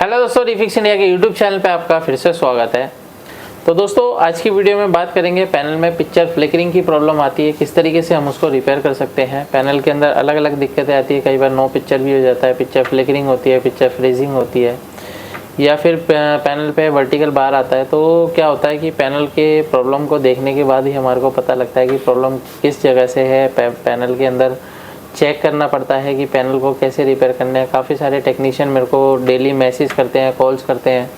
Hello दोस्तों, refix India के YouTube channel पे आपका फिर से स्वागत है। तो दोस्तों, आज की वीडियो में बात करेंगे पैनल में पिक्चर फ्लिकरिंग की प्रॉब्लम आती है, किस तरीके से हम उसको रिपेयर कर सकते हैं। पैनल के अंदर अलग अलग दिक्कतें आती है, कई बार नो पिक्चर भी हो जाता है, पिक्चर फ्लिकरिंग होती है, पिक्चर फ्रीजिंग होती है, या फिर पैनल पे वर्टिकल बार आता है। तो क्या होता है कि पैनल के प्रॉब्लम को देखने के बाद ही हमारे को पता लगता है कि प्रॉब्लम किस जगह से है। पैनल के अंदर चेक करना पड़ता है कि पैनल को कैसे रिपेयर करना है। काफ़ी सारे टेक्नीशियन मेरे को डेली मैसेज करते हैं, कॉल्स करते हैं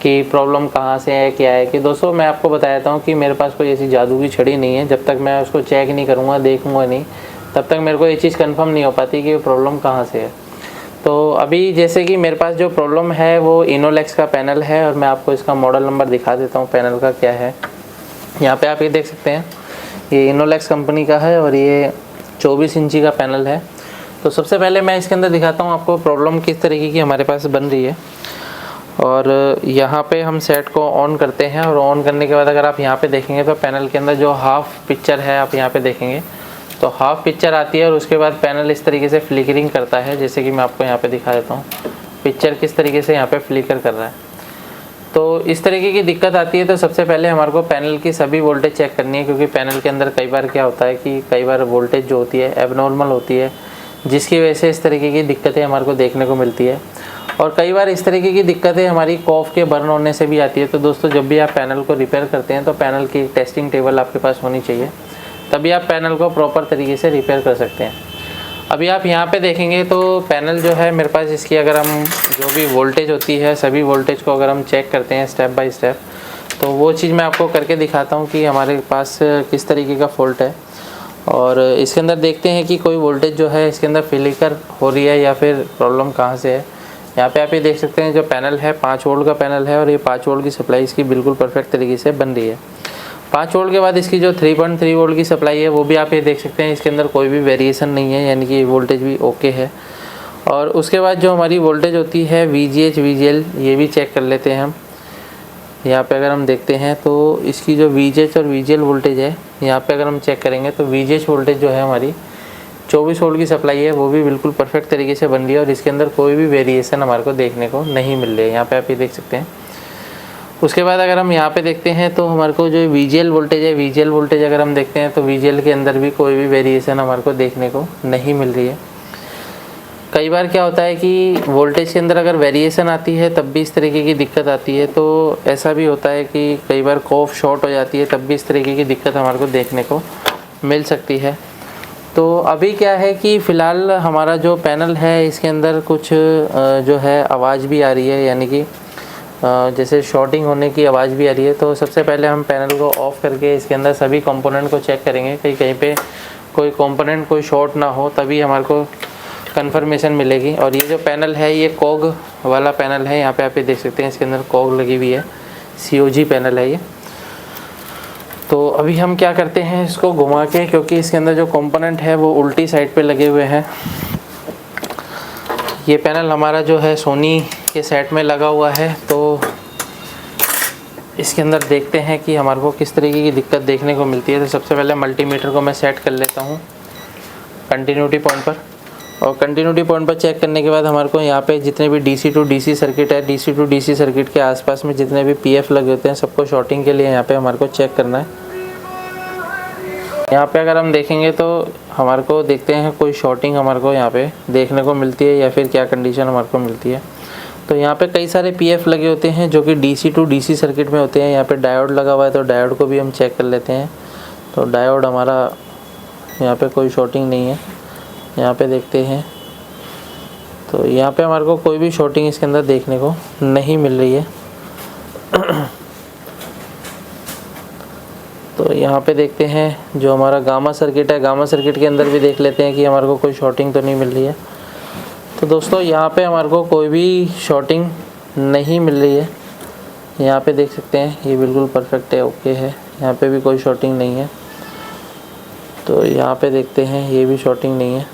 कि प्रॉब्लम कहाँ से है, क्या है। कि दोस्तों, मैं आपको बता देता हूँ कि मेरे पास कोई ऐसी जादू की छड़ी नहीं है। जब तक मैं उसको चेक नहीं करूँगा, देखूँगा नहीं, तब तक मेरे को ये चीज़ कंफर्म नहीं हो पाती कि प्रॉब्लम कहाँ से है। तो अभी जैसे कि मेरे पास जो प्रॉब्लम है वो इनोलेक्स का पैनल है, और मैं आपको इसका मॉडल नंबर दिखा देता हूँ पैनल का क्या है। यहाँ पे आप ये देख सकते हैं, ये इनोलेक्स कंपनी का है और ये 24 इंची का पैनल है। तो सबसे पहले मैं इसके अंदर दिखाता हूँ आपको प्रॉब्लम किस तरीके की हमारे पास बन रही है। और यहाँ पे हम सेट को ऑन करते हैं, और ऑन करने के बाद अगर आप यहाँ पे देखेंगे तो पैनल के अंदर जो हाफ पिक्चर है आप यहाँ पे देखेंगे तो हाफ पिक्चर आती है, और उसके बाद पैनल इस तरीके से फ्लिकरिंग करता है। जैसे कि मैं आपको यहाँ पे दिखा देता हूँ पिक्चर किस तरीके से यहाँ पे फ्लिकर कर रहा है। तो इस तरीके की दिक्कत आती है तो सबसे पहले हमारे को पैनल की सभी वोल्टेज चेक करनी है, क्योंकि पैनल के अंदर कई बार क्या होता है कि कई बार वोल्टेज जो होती है एबनॉर्मल होती है, जिसकी वजह से इस तरीके की दिक्कतें हमारे को देखने को मिलती है। और कई बार इस तरीके की दिक्कतें हमारी कॉफ के बर्न होने से भी आती है। तो दोस्तों, जब भी आप पैनल को रिपेयर करते हैं तो पैनल की टेस्टिंग टेबल आपके पास होनी चाहिए, तभी आप पैनल को प्रॉपर तरीके से रिपेयर कर सकते हैं। अभी आप यहाँ पे देखेंगे तो पैनल जो है मेरे पास, इसकी अगर हम जो भी वोल्टेज होती है सभी वोल्टेज को अगर हम चेक करते हैं स्टेप बाय स्टेप, तो वो चीज़ मैं आपको करके दिखाता हूँ कि हमारे पास किस तरीके का फॉल्ट है। और इसके अंदर देखते हैं कि कोई वोल्टेज जो है इसके अंदर फ्लिकर हो रही है या फिर प्रॉब्लम कहाँ से है। यहाँ पे आप ये देख सकते हैं, जो पैनल है 5 वोल्ट का पैनल है, और ये 5 वोल्ट की सप्लाई इसकी बिल्कुल परफेक्ट तरीके से बन रही है। 5 वोल्ट के बाद इसकी जो 3.3 वोल्ट की सप्लाई है वो भी आप ये देख सकते हैं, इसके अंदर कोई भी वेरिएशन नहीं है, यानी कि वोल्टेज भी ओके है। और उसके बाद जो हमारी वोल्टेज होती है VGH VGL, ये भी चेक कर लेते हैं हम। यहाँ पे अगर हम देखते हैं तो इसकी जो VGH और VGL वोल्टेज है, यहाँ पे अगर हम चेक करेंगे तो VGH वोल्टेज जो है हमारी 24 वोल्ट की सप्लाई है, वो भी बिल्कुल परफेक्ट तरीके से बन रही है, और इसके अंदर कोई भी वेरिएशन हमारे को देखने को नहीं मिल रही है। यहाँ पर आप ये देख सकते हैं। उसके बाद अगर हम यहाँ पे देखते हैं तो हमारे को जो VGL वोल्टेज है, VGL वोल्टेज अगर हम देखते हैं तो VGL के अंदर भी कोई भी वेरिएशन हमारे को देखने को नहीं मिल रही है। कई बार क्या होता है कि वोल्टेज के अंदर अगर वेरिएशन आती है तब भी इस तरीके की दिक्कत आती है। तो ऐसा भी होता है कि कई बार कॉफ शॉर्ट हो जाती है, तब भी इस तरीके की दिक्कत हमारे को देखने को मिल सकती है। तो अभी क्या है कि फ़िलहाल हमारा जो पैनल है इसके अंदर कुछ जो है आवाज़ भी आ रही है, यानी कि जैसे शॉर्टिंग होने की आवाज़ भी आ रही है। तो सबसे पहले हम पैनल को ऑफ़ करके इसके अंदर सभी कंपोनेंट को चेक करेंगे, कहीं पे कोई कंपोनेंट कोई शॉर्ट ना हो, तभी हमारे को कंफर्मेशन मिलेगी। और ये जो पैनल है ये कॉग वाला पैनल है, यहाँ पे आप ये देख सकते हैं इसके अंदर कॉग लगी हुई है, COG पैनल है ये। तो अभी हम क्या करते हैं, इसको घुमा के, क्योंकि इसके अंदर जो कंपोनेंट है वो उल्टी साइड पे लगे हुए हैं। ये पैनल हमारा जो है सोनी के सेट में लगा हुआ है, तो इसके अंदर देखते हैं कि हमारे को किस तरीके की दिक्कत देखने को मिलती है। तो सबसे पहले मल्टीमीटर को मैं सेट कर लेता हूँ कंटिन्यूटी पॉइंट पर, और कंटिन्यूटी पॉइंट पर चेक करने के बाद हमारे को यहाँ पे जितने भी DC टू DC सर्किट है, DC टू DC सर्किट के आसपास में जितने भी PF लगे होते हैं सबको शॉर्टिंग के लिए यहाँ पे हमारे को चेक करना है। यहाँ पे अगर हम देखेंगे तो हमारे को देखते हैं कोई शॉर्टिंग हमारे को यहाँ पे देखने को मिलती है या फिर क्या कंडीशन हमारे को मिलती है। तो यहाँ पे कई सारे PF लगे होते हैं जो कि DC टू DC सर्किट में होते हैं। यहाँ पे डायोड लगा हुआ है, तो डायोड को भी हम चेक कर लेते हैं। तो डायोड हमारा यहाँ पे कोई शॉर्टिंग नहीं है, यहाँ पे देखते हैं तो यहाँ पे हमारे को कोई भी शॉर्टिंग इसके अंदर देखने को नहीं मिल रही है। तो यहाँ पे देखते हैं जो हमारा गामा सर्किट है, गामा सर्किट के अंदर भी देख लेते हैं कि हमारे को कोई शॉर्टिंग तो नहीं मिल रही है। तो दोस्तों, यहाँ पे हमारे को कोई भी शॉर्टिंग नहीं मिल रही है। यहाँ पे देख सकते हैं ये बिल्कुल परफेक्ट है, ओके है, यहाँ पे भी कोई शॉर्टिंग नहीं है। तो यहाँ पे देखते हैं ये भी शॉर्टिंग नहीं है।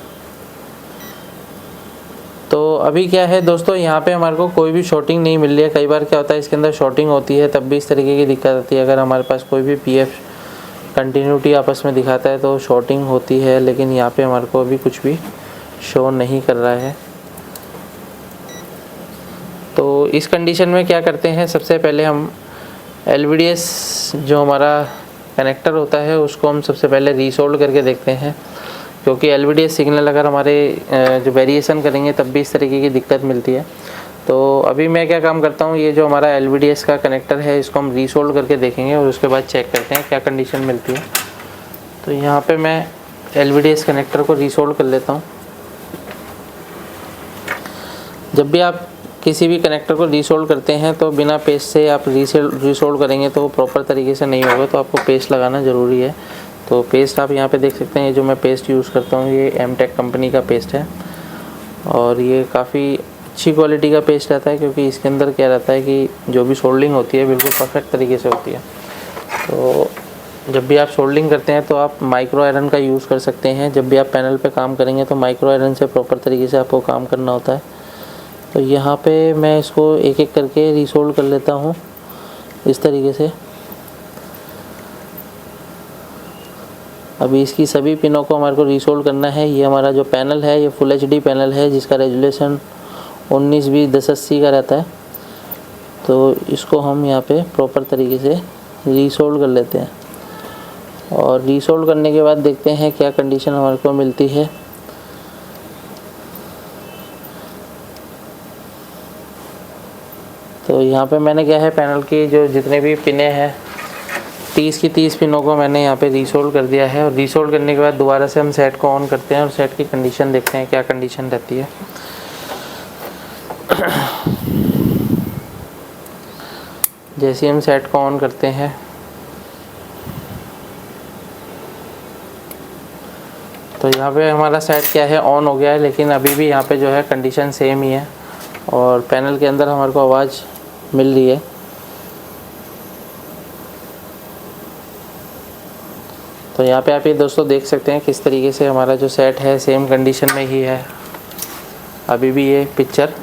तो अभी क्या है दोस्तों, यहाँ पे हमारे को कोई भी शॉर्टिंग नहीं मिल रही है। कई बार क्या होता है इसके अंदर शॉर्टिंग होती है तब भी इस तरीके की दिक्कत आती है। अगर हमारे पास कोई भी PF कंटिन्यूटी आपस में दिखाता है तो शॉर्टिंग होती है, लेकिन यहाँ पे हमारे को अभी कुछ भी शो नहीं कर रहा है। तो इस कंडीशन में क्या करते हैं, सबसे पहले हम LVDS जो हमारा कनेक्टर होता है उसको हम सबसे पहले रीसोल्ड करके देखते हैं, क्योंकि LVDS सिग्नल अगर हमारे जो वेरिएशन करेंगे तब भी इस तरीके की दिक्कत मिलती है। तो अभी मैं क्या काम करता हूँ, ये जो हमारा LVDS का कनेक्टर है इसको हम रीसोल्ड करके देखेंगे और उसके बाद चेक करते हैं क्या कंडीशन मिलती है। तो यहाँ पे मैं LVDS कनेक्टर को रीसोल्ड कर लेता हूँ। जब भी आप किसी भी कनेक्टर को रीसोल्ड करते हैं तो बिना पेस्ट से आप रीसोल्ड करेंगे तो वो प्रॉपर तरीके से नहीं होगा, तो आपको पेस्ट लगाना ज़रूरी है। तो पेस्ट आप यहाँ पे देख सकते हैं, ये जो मैं पेस्ट यूज़ करता हूँ ये एमटेक कंपनी का पेस्ट है और ये काफ़ी अच्छी क्वालिटी का पेस्ट रहता है, क्योंकि इसके अंदर क्या रहता है कि जो भी सोल्डिंग होती है बिल्कुल परफेक्ट तरीके से होती है। तो जब भी आप सोल्डिंग करते हैं तो आप माइक्रो आयरन का यूज़ कर सकते हैं। जब भी आप पैनल पे काम करेंगे तो माइक्रो आयरन से प्रॉपर तरीके से आपको काम करना होता है। तो यहाँ पे मैं इसको एक एक करके रीसोल्ड कर लेता हूँ इस तरीके से। अभी इसकी सभी पिनों को हमारे को रीसोल्ड करना है। ये हमारा जो पैनल है ये फुल HD पैनल है जिसका रेजुलेशन 1920/1080 का रहता है। तो इसको हम यहाँ पे प्रॉपर तरीके से रीसोल्ड कर लेते हैं और रीसोल्ड करने के बाद देखते हैं क्या कंडीशन हमारे को मिलती है। तो यहाँ पे मैंने क्या है, पैनल की जो जितने भी पिने हैं 30 की 30 पिनों को मैंने यहाँ पे रीसोल्ड कर दिया है। और रीसोल्ड करने के बाद दोबारा से हम सेट को ऑन करते हैं और सेट की कंडीशन देखते हैं क्या कंडीशन रहती है। जैसे हम सेट को ऑन करते हैं तो यहाँ पे हमारा सेट क्या है, ऑन हो गया है, लेकिन अभी भी यहाँ पे जो है कंडीशन सेम ही है और पैनल के अंदर हमारे को आवाज़ मिल रही है। तो यहाँ पे आप ये दोस्तों देख सकते हैं किस तरीके से हमारा जो सेट है सेम कंडीशन में ही है। अभी भी ये पिक्चर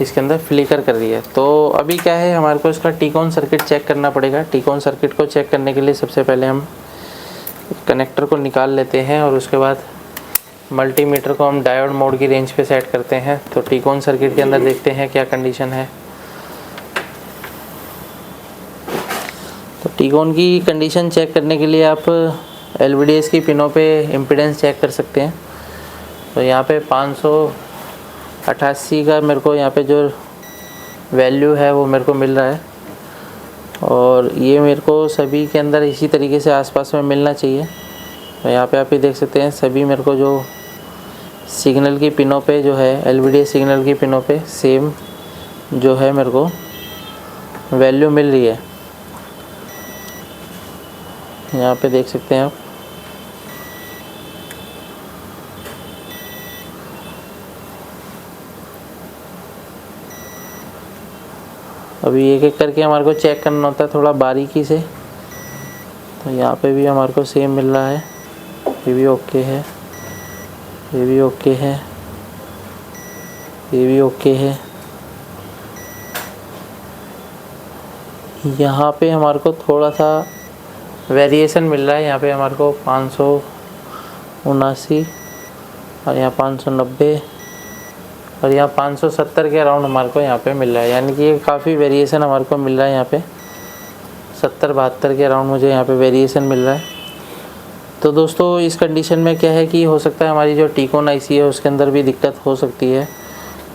इसके अंदर फ्लिकर कर रही है। तो अभी क्या है, हमारे को इसका टीकॉन सर्किट चेक करना पड़ेगा। टीकॉन सर्किट को चेक करने के लिए सबसे पहले हम कनेक्टर को निकाल लेते हैं और उसके बाद मल्टीमीटर को हम डायोड मोड की रेंज पे सेट करते हैं। तो टीकॉन सर्किट के अंदर देखते हैं क्या कंडीशन है। तो टीकॉन की कंडीशन चेक करने के लिए आप LVDS की पिनों पे इम्पीडेंस चेक कर सकते हैं। तो यहाँ पे 588 का मेरे को यहाँ पे जो वैल्यू है वो मेरे को मिल रहा है और ये मेरे को सभी के अंदर इसी तरीके से आसपास में मिलना चाहिए। तो यहाँ पे आप ये देख सकते हैं सभी मेरे को जो सिग्नल की पिनों पे जो है LVDS सिग्नल की पिनों पे सेम जो है मेरे को वैल्यू मिल रही है। यहाँ पे देख सकते हैं आप। अभी एक एक करके हमारे को चेक करना होता है थोड़ा बारीकी से। तो यहाँ पे भी हमारे को सेम मिल रहा है, ये भी ओके है, ये भी ओके है, ये भी ओके है। यहाँ पे हमारे को थोड़ा सा वेरिएशन मिल रहा है। यहाँ पे हमारे को 579 और यहाँ 590 और यहाँ 570 के अराउंड हमारे को यहाँ पे मिल रहा है। यानी कि ये काफ़ी वेरिएशन हमारे को मिल रहा है। यहाँ पे 70-72 के अराउंड मुझे यहाँ पे वेरिएशन मिल रहा है। तो दोस्तों इस कंडीशन में क्या है कि हो सकता है हमारी जो टीकॉन IC है उसके अंदर भी दिक्कत हो सकती है।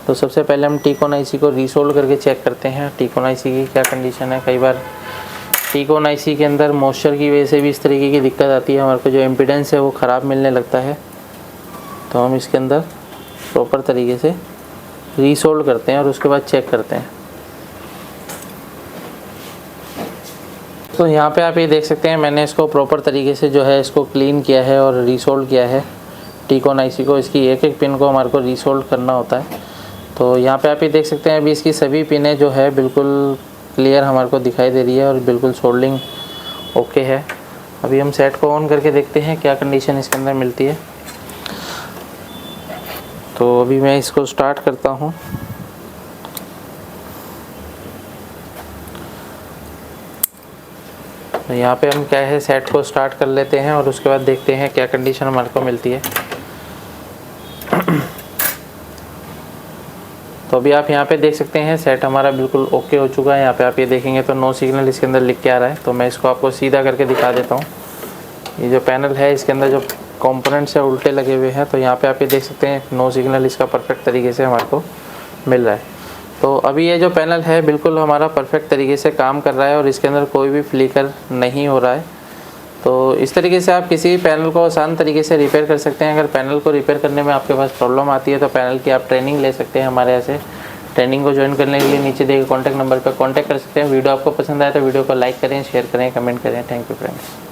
तो सबसे पहले हम टीकॉन IC को रीसोल्ड करके चेक करते हैं टीकॉन IC की क्या कंडीशन है। कई बार टीकॉन IC के अंदर मॉइस्चर की वजह से भी इस तरीके की दिक्कत आती है, हमारे को जो इम्पीडेंस है वो ख़राब मिलने लगता है। तो हम इसके अंदर प्रॉपर तरीके से रीसोल्ड करते हैं और उसके बाद चेक करते हैं। तो यहाँ पे आप ये देख सकते हैं मैंने इसको प्रॉपर तरीके से जो है इसको क्लीन किया है और रीसोल्ड किया है टीकॉन IC को। इसकी एक एक पिन को हमारे को रीसोल्ड करना होता है। तो यहाँ पे आप ये देख सकते हैं अभी इसकी सभी पिनें जो है बिल्कुल क्लियर हमारे को दिखाई दे रही है और बिल्कुल सोल्डिंग ओके है। अभी हम सेट को ऑन करके देखते हैं क्या कंडीशन इसके अंदर मिलती है। तो अभी मैं इसको स्टार्ट करता हूँ। तो यहाँ पे हम क्या है सेट को स्टार्ट कर लेते हैं और उसके बाद देखते हैं क्या कंडीशन हमारे को मिलती है। तो तो अभी आप यहाँ पे देख सकते हैं सेट हमारा बिल्कुल ओके हो चुका है। यहाँ पे आप ये देखेंगे तो नो सिग्नल इसके अंदर लिख के आ रहा है। तो मैं इसको आपको सीधा करके दिखा देता हूँ। ये जो पैनल है इसके अंदर जो कंपोनेंट्स है उल्टे लगे हुए हैं, तो यहाँ पे आप ये देख सकते हैं नो सिग्नल इसका परफेक्ट तरीके से हमारे को मिल रहा है। तो अभी ये जो पैनल है बिल्कुल हमारा परफेक्ट तरीके से काम कर रहा है और इसके अंदर कोई भी फ्लिकर नहीं हो रहा है। तो इस तरीके से आप किसी भी पैनल को आसान तरीके से रिपेयर कर सकते हैं। अगर पैनल को रिपेयर करने में आपके पास प्रॉब्लम आती है तो पैनल की आप ट्रेनिंग ले सकते हैं हमारे यहाँ से। ट्रेनिंग को ज्वाइन करने के लिए नीचे दिए गए कॉन्टैक्ट नंबर पर कॉन्टैक्ट कर सकते हैं। वीडियो आपको पसंद आए तो वीडियो को लाइक करें, शेयर करें, कमेंट करें। Thank you friends.